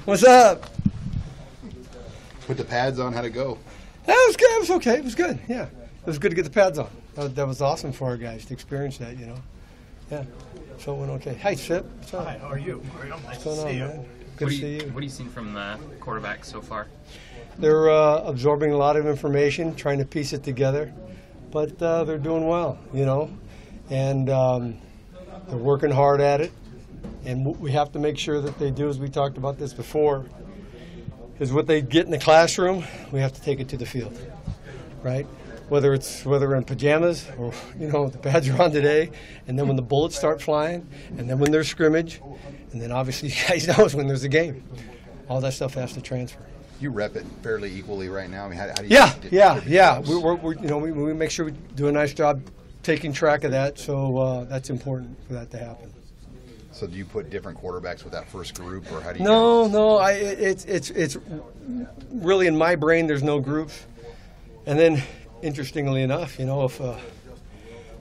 What's up? Put the pads on. How'd it go? That was good. It was okay. It was good. Yeah, it was good to get the pads on. That was awesome for our guys to experience that. You know. Yeah. So it went okay. Hi, Sip. What's up? Hi. How are you? What's going on, man? Good to see you. What have you seen from the quarterbacks so far? They're absorbing a lot of information, trying to piece it together, but they're doing well. You know, and they're working hard at it. And what we have to make sure that they do, as we talked about this before, is what they get in the classroom, we have to take it to the field, right? Whether we're in pajamas or, you know, the pads are on today, and then when the bullets start flying, and then when there's scrimmage, and then obviously you guys know when there's a game. All that stuff has to transfer. You rep it fairly equally right now. I mean, how do you? Yeah. We make sure we do a nice job taking track of that, so that's important for that to happen. So do you put different quarterbacks with that first group, or how do you? No. It's really in my brain. There's no groups, and then interestingly enough, you know, if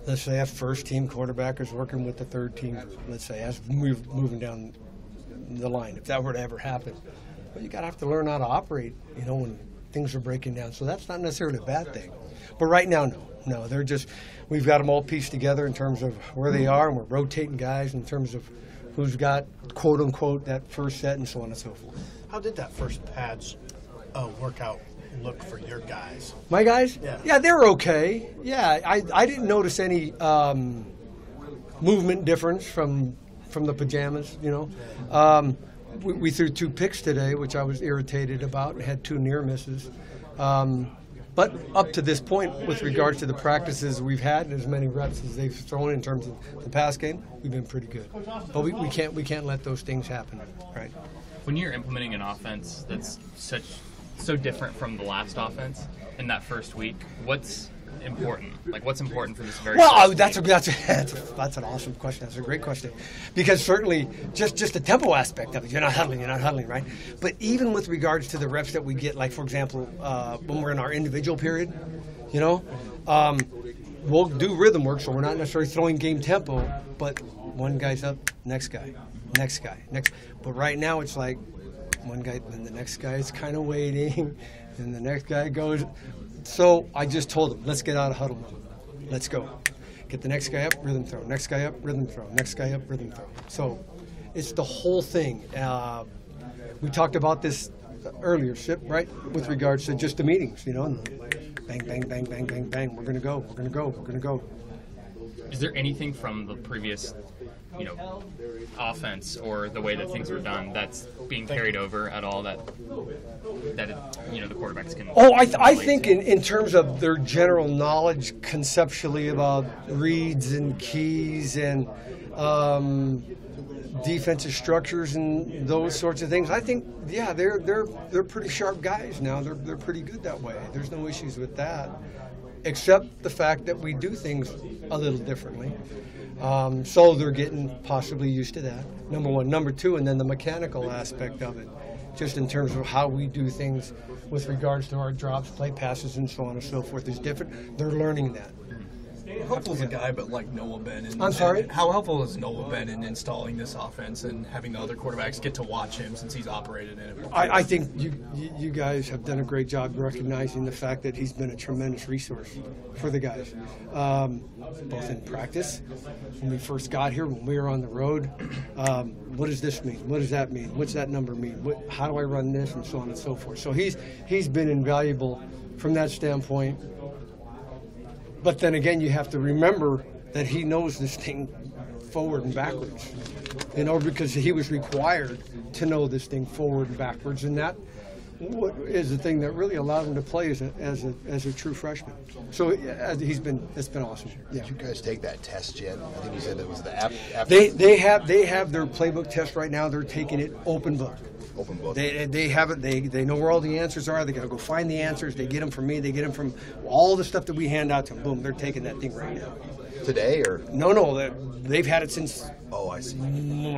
let's say a first team quarterback is working with the third team, let's say as moving down the line, if that were to ever happen, well, you gotta have to learn how to operate, you know, when things are breaking down. So that's not necessarily a bad thing, but right now, no, they're just. We've got them all pieced together in terms of where they are, and we're rotating guys in terms of who's got, quote unquote, that first set and so on and so forth. How did that first pads workout look for your guys? My guys? Yeah, they were okay. Yeah, I didn't notice any movement difference from the pajamas, you know. We threw 2 picks today, which I was irritated about, and had 2 near misses. But up to this point, with regards to the practices we've had, and as many reps as they've thrown in terms of the pass game, we've been pretty good. But we can't let those things happen, right? When you're implementing an offense that's so different from the last offense in that first week, what's important? Like, what's important for this very? Well, that's an awesome question. That's a great question, because certainly just the tempo aspect of it. You're not huddling, right? But even with regards to the reps that we get, like for example, when we're in our individual period, you know, we'll do rhythm work, so we're not necessarily throwing game tempo, but one guy's up, next guy. But right now it's like one guy, then the next guy is kind of waiting, and the next guy goes. So I just told him, let's get out of huddle mode. Let's go. Get the next guy up, rhythm throw. Next guy up, rhythm throw. Next guy up, rhythm throw. So it's the whole thing. We talked about this earlier, Sip, right? With regards to just the meetings, you know. Bang, bang, bang, bang, bang, bang. We're going to go. Is there anything from the previous, you know, offense or the way that things were done that's being carried over at all that you know, the quarterbacks can? Oh, I think in terms of their general knowledge conceptually about reads and keys and defensive structures and those sorts of things, I think they're pretty sharp guys now. They're pretty good that way. There's no issues with that, except the fact that we do things a little differently. So they're getting possibly used to that, number one. Number two, and then the mechanical aspect of it, just in terms of how we do things with regards to our drops, play passes, and so on and so forth is different. They're learning that. How helpful is a guy but like Noah Ben? I'm sorry? How helpful is Noah Ben in installing this offense and having the other quarterbacks get to watch him since he's operated in it? I think you guys have done a great job recognizing the fact that he's been a tremendous resource for the guys, both in practice, when we first got here, when we were on the road. What does this mean? What does that mean? What's that number mean? How do I run this? And so on and so forth. So he's been invaluable from that standpoint. But then again, you have to remember that he knows this thing forward and backwards, you know, because he was required to know this thing forward and backwards, and that is the thing that really allowed him to play as a true freshman. So it's been awesome. Yeah. Did you guys take that test yet? I think you said it was the app. They have their playbook test right now. They're taking it open book. Open book. They have it. They know where all the answers are. They got to go find the answers. They get them from me. They get them from all the stuff that we hand out to them. Boom, they're taking that thing right now. Today or? No, they've had it since. Oh, I see.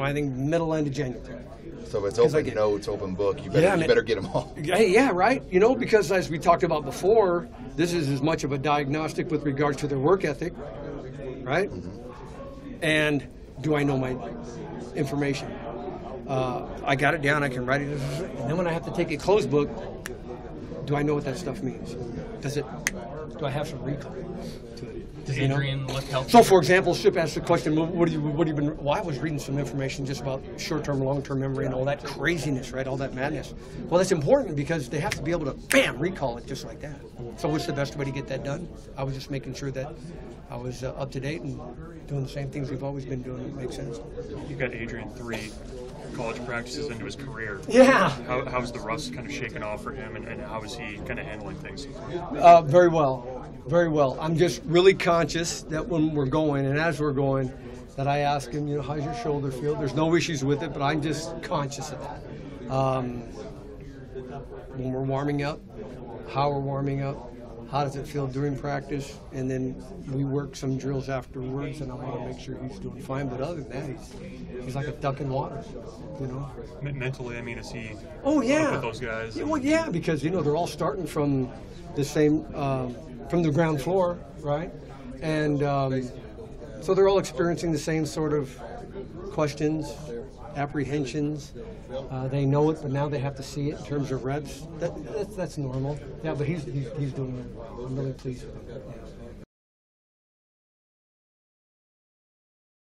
I think middle end of January. So if it's open notes, open book, you better get them all. Yeah, right. You know, because as we talked about before, this is as much of a diagnostic with regards to their work ethic, right? Mm-hmm. And do I know my information? I got it down. I can write it. And then when I have to take a closed book, do I know what that stuff means? Do I have some recall to it? Does Adrian look helpful? So, for example, Ship asked the question, what have you been, well, I was reading some information just about short-term, long-term memory and all that craziness, right, all that madness. Well, that's important because they have to be able to, bam, recall it just like that. So what's the best way to get that done? I was just making sure that I was up to date and doing the same things we've always been doing. It makes sense. You've got Adrian 3 college practices into his career. Yeah. How's the rust kind of shaken off for him, and how is he kind of handling things? Very well. Very well. I'm just really conscious that when we're going and as we're going, that I ask him, how's your shoulder feel? There's no issues with it, but I'm just conscious of that. When we're warming up, how we're warming up, how does it feel during practice, and then we work some drills afterwards, and I want to make sure he's doing fine. But other than that, he's like a duck in water, Mentally, I mean, is he Oh yeah. up with those guys? Yeah, well, yeah, because they're all starting from the same, from the ground floor, right? And so they're all experiencing the same sort of questions, apprehensions. They know it, but now they have to see it in terms of reps. That's normal. Yeah, but he's doing it. I'm really pleased with him. Yeah.